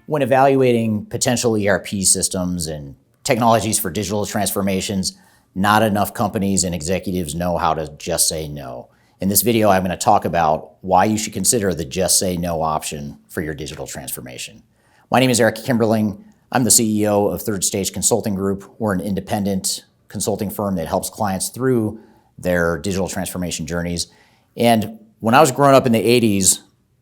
When evaluating potential ERP systems and technologies for digital transformations, not enough companies and executives know how to just say no. In this video, I'm going to talk about why you should consider the just say no option for your digital transformation. My name is Eric Kimberling. I'm the CEO of Third Stage Consulting Group. We're an independent consulting firm that helps clients through their digital transformation journeys. And when I was growing up in the 80s,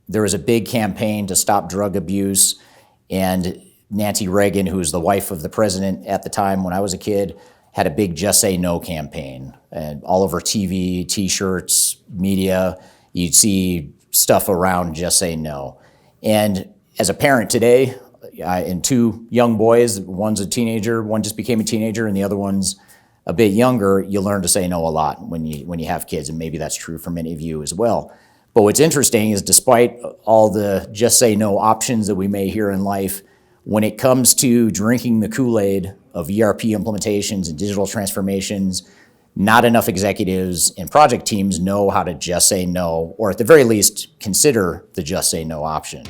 there was a big campaign to stop drug abuse. And Nancy Reagan, who was the wife of the president at the time when I was a kid, had a big Just Say No campaign. And all over TV, T-shirts, media, you'd see stuff around Just Say No. And as a parent today, and two young boys, one's a teenager, one just became a teenager, and the other one's a bit younger, you learn to say no a lot when you have kids, and maybe that's true for many of you as well. But what's interesting is despite all the just say no options that we may hear in life, when it comes to drinking the Kool-Aid of ERP implementations and digital transformations, not enough executives and project teams know how to just say no, or at the very least, consider the just say no option.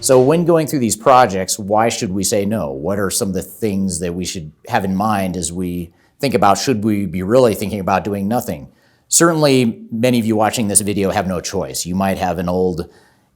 So when going through these projects, why should we say no? What are some of the things that we should have in mind as we think about, should we be really thinking about doing nothing? Certainly, many of you watching this video have no choice. You might have an old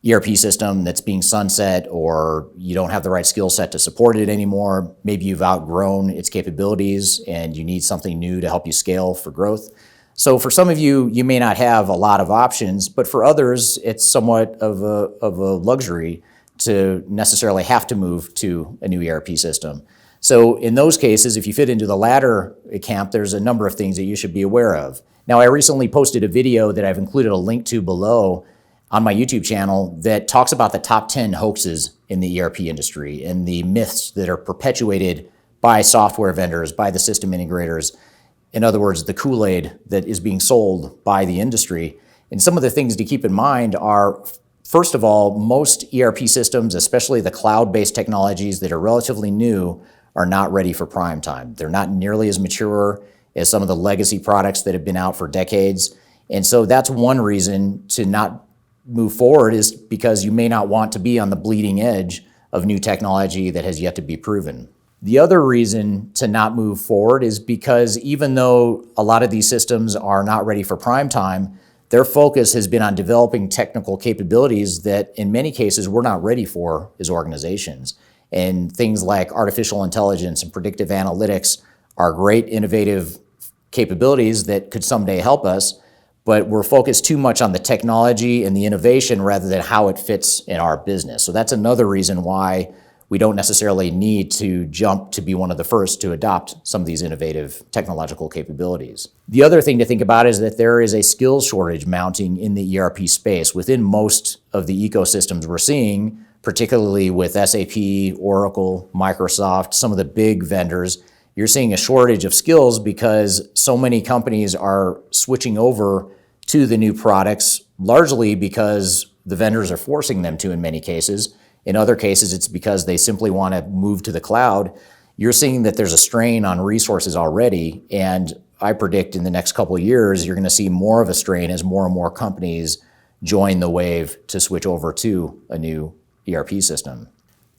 ERP system that's being sunset, or you don't have the right skill set to support it anymore. Maybe you've outgrown its capabilities and you need something new to help you scale for growth. So for some of you, you may not have a lot of options, but for others, it's somewhat of a luxury to necessarily have to move to a new ERP system. So in those cases, if you fit into the latter camp, there's a number of things that you should be aware of. Now, I recently posted a video that I've included a link to below on my YouTube channel that talks about the top 10 hoaxes in the ERP industry and the myths that are perpetuated by software vendors, by the system integrators. In other words, the Kool-Aid that is being sold by the industry. And some of the things to keep in mind are, first of all, most ERP systems, especially the cloud-based technologies that are relatively new, are not ready for prime time. They're not nearly as mature as some of the legacy products that have been out for decades. And so that's one reason to not move forward, is because you may not want to be on the bleeding edge of new technology that has yet to be proven. The other reason to not move forward is because even though a lot of these systems are not ready for prime time, their focus has been on developing technical capabilities that in many cases we're not ready for as organizations. And things like artificial intelligence and predictive analytics are great innovative capabilities that could someday help us, but we're focused too much on the technology and the innovation rather than how it fits in our business. So that's another reason why we don't necessarily need to jump to be one of the first to adopt some of these innovative technological capabilities. The other thing to think about is that there is a skills shortage mounting in the ERP space within most of the ecosystems we're seeing, particularly with SAP, Oracle, Microsoft, some of the big vendors. You're seeing a shortage of skills because so many companies are switching over to the new products, largely because the vendors are forcing them to in many cases. In other cases, it's because they simply want to move to the cloud. You're seeing that there's a strain on resources already, and I predict in the next couple of years, you're going to see more of a strain as more and more companies join the wave to switch over to a new ERP system.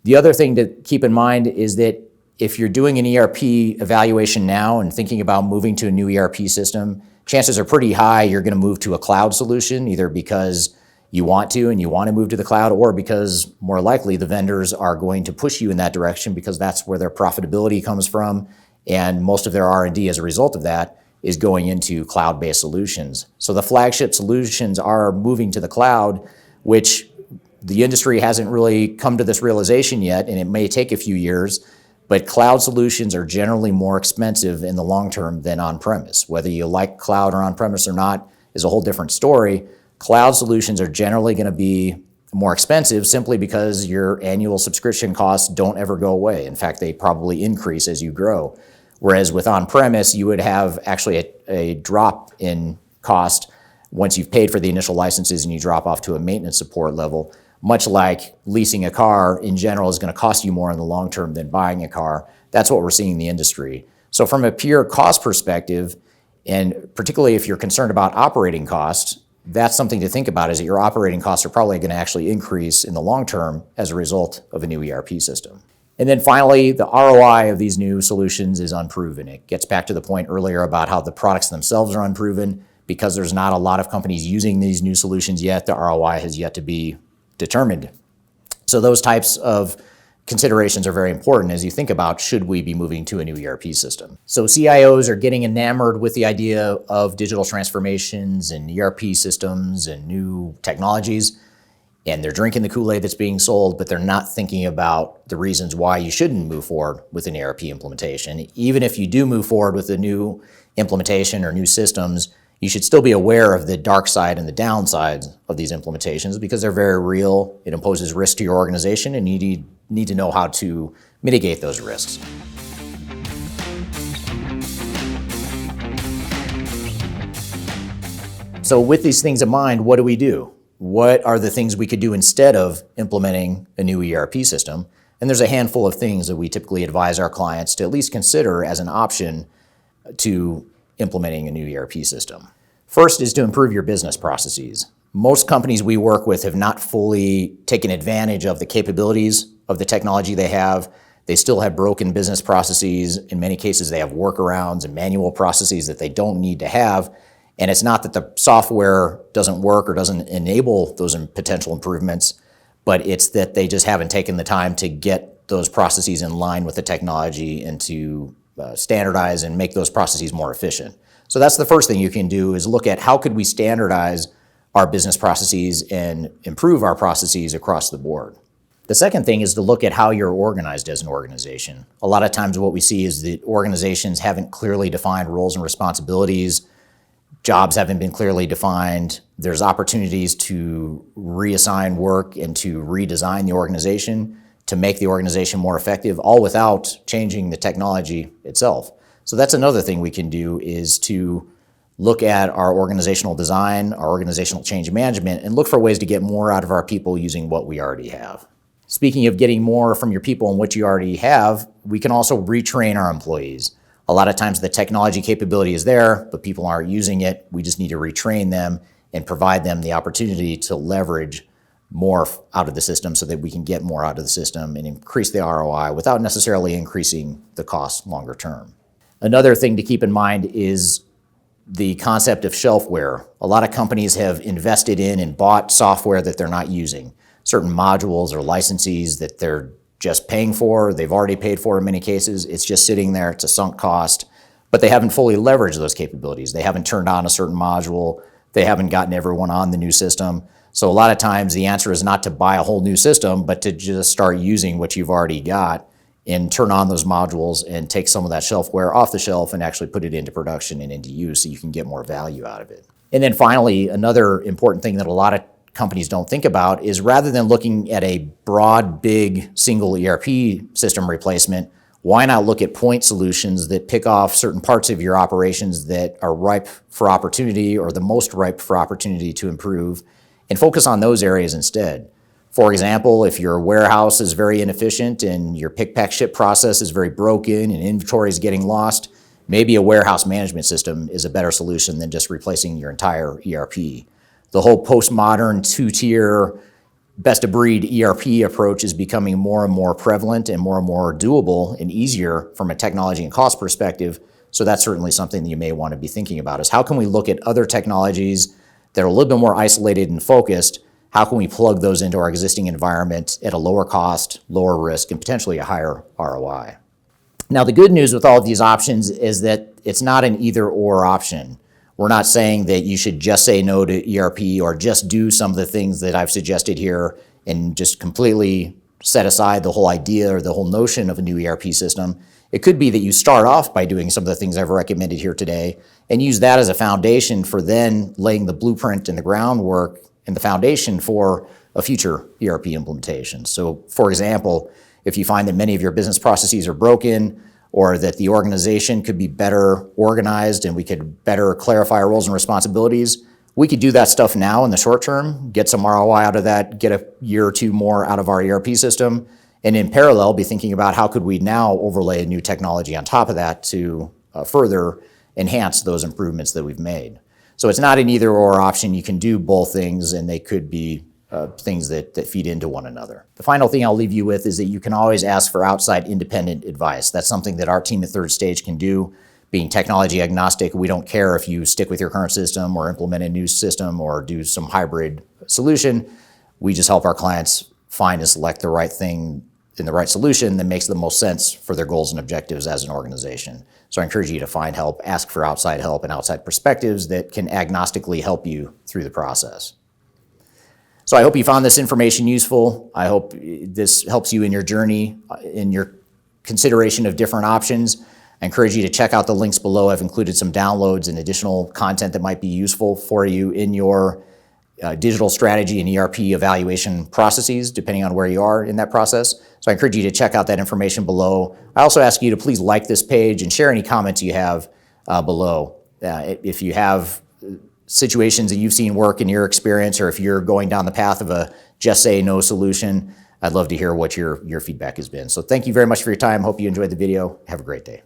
The other thing to keep in mind is that if you're doing an ERP evaluation now and thinking about moving to a new ERP system, chances are pretty high you're going to move to a cloud solution, either because you want to and you want to move to the cloud, or because more likely the vendors are going to push you in that direction because that's where their profitability comes from, and most of their R&D as a result of that is going into cloud-based solutions. So the flagship solutions are moving to the cloud, which the industry hasn't really come to this realization yet, and it may take a few years, but cloud solutions are generally more expensive in the long term than on-premise. Whether you like cloud or on-premise or not is a whole different story. Cloud solutions are generally going to be more expensive simply because your annual subscription costs don't ever go away. In fact, they probably increase as you grow. Whereas with on-premise, you would have actually a drop in cost once you've paid for the initial licenses and you drop off to a maintenance support level. Much like leasing a car in general is going to cost you more in the long term than buying a car. That's what we're seeing in the industry. So from a pure cost perspective, And particularly if you're concerned about operating costs, that's something to think about, is that your operating costs are probably going to actually increase in the long term as a result of a new ERP system. And then finally, the ROI of these new solutions is unproven. It gets back to the point earlier about how the products themselves are unproven. Because there's not a lot of companies using these new solutions yet, the ROI has yet to be determined. So those types of considerations are very important as you think about, should we be moving to a new ERP system? So CIOs are getting enamored with the idea of digital transformations and ERP systems and new technologies, and they're drinking the Kool-Aid that's being sold, but they're not thinking about the reasons why you shouldn't move forward with an ERP implementation. Even if you do move forward with a new implementation or new systems, you should still be aware of the dark side and the downsides of these implementations, because they're very real. It imposes risk to your organization, and you need to know how to mitigate those risks. So with these things in mind, what do we do? What are the things we could do instead of implementing a new ERP system? And there's a handful of things that we typically advise our clients to at least consider as an option to implementing a new ERP system. First is to improve your business processes. Most companies we work with have not fully taken advantage of the capabilities of the technology they have. They still have broken business processes. In many cases, they have workarounds and manual processes that they don't need to have. And it's not that the software doesn't work or doesn't enable those potential improvements, but it's that they just haven't taken the time to get those processes in line with the technology and to standardize and make those processes more efficient. So that's the first thing you can do, is look at how could we standardize our business processes and improve our processes across the board. The second thing is to look at how you're organized as an organization. A lot of times what we see is that organizations haven't clearly defined roles and responsibilities. Jobs haven't been clearly defined. There's opportunities to reassign work and to redesign the organization to make the organization more effective, all without changing the technology itself. So that's another thing we can do, is to look at our organizational design, our organizational change management, and look for ways to get more out of our people using what we already have. Speaking of getting more from your people and what you already have, we can also retrain our employees. A lot of times the technology capability is there, but people aren't using it. We just need to retrain them and provide them the opportunity to leverage more out of the system so that we can get more out of the system and increase the ROI without necessarily increasing the cost longer term. Another thing to keep in mind is the concept of shelfware. A lot of companies have invested in and bought software that they're not using. Certain modules or licenses that they're just paying for, they've already paid for in many cases. It's just sitting there, it's a sunk cost, but they haven't fully leveraged those capabilities. They haven't turned on a certain module. They haven't gotten everyone on the new system. So a lot of times the answer is not to buy a whole new system, but to just start using what you've already got and turn on those modules and take some of that shelfware off the shelf and actually put it into production and into use so you can get more value out of it. And then finally, another important thing that a lot of companies don't think about is, rather than looking at a broad, big, single ERP system replacement, why not look at point solutions that pick off certain parts of your operations that are ripe for opportunity or the most ripe for opportunity to improve, and focus on those areas instead. For example, if your warehouse is very inefficient and your pick, pack, ship process is very broken and inventory is getting lost, maybe a warehouse management system is a better solution than just replacing your entire ERP. The whole postmodern two-tier best-of-breed ERP approach is becoming more and more prevalent and more doable and easier from a technology and cost perspective. So that's certainly something that you may want to be thinking about, is how can we look at other technologies that are a little bit more isolated and focused? How can we plug those into our existing environment at a lower cost, lower risk, and potentially a higher ROI? Now, the good news with all of these options is that it's not an either-or option. We're not saying that you should just say no to ERP or just do some of the things that I've suggested here and just completely set aside the whole idea or the whole notion of a new ERP system. It could be that you start off by doing some of the things I've recommended here today and use that as a foundation for then laying the blueprint and the groundwork and the foundation for a future ERP implementation. So, for example, if you find that many of your business processes are broken, or that the organization could be better organized and we could better clarify our roles and responsibilities, we could do that stuff now in the short term, get some ROI out of that, get a year or two more out of our ERP system, and in parallel be thinking about how could we now overlay a new technology on top of that to further enhance those improvements that we've made. So it's not an either or option. You can do both things, and they could be things that feed into one another. The final thing I'll leave you with is that you can always ask for outside independent advice. That's something that our team at Third Stage can do. Being technology agnostic, we don't care if you stick with your current system or implement a new system or do some hybrid solution. We just help our clients find and select the right thing and the right solution that makes the most sense for their goals and objectives as an organization. So I encourage you to find help, ask for outside help and outside perspectives that can agnostically help you through the process. So I hope you found this information useful. I hope this helps you in your journey, in your consideration of different options. I encourage you to check out the links below. I've included some downloads and additional content that might be useful for you in your digital strategy and ERP evaluation processes, depending on where you are in that process. So I encourage you to check out that information below. I also ask you to please like this page and share any comments you have below. If you have situations that you've seen work in your experience, or if you're going down the path of a just say no solution, I'd love to hear what your feedback has been. So thank you very much for your time. Hope you enjoyed the video. Have a great day.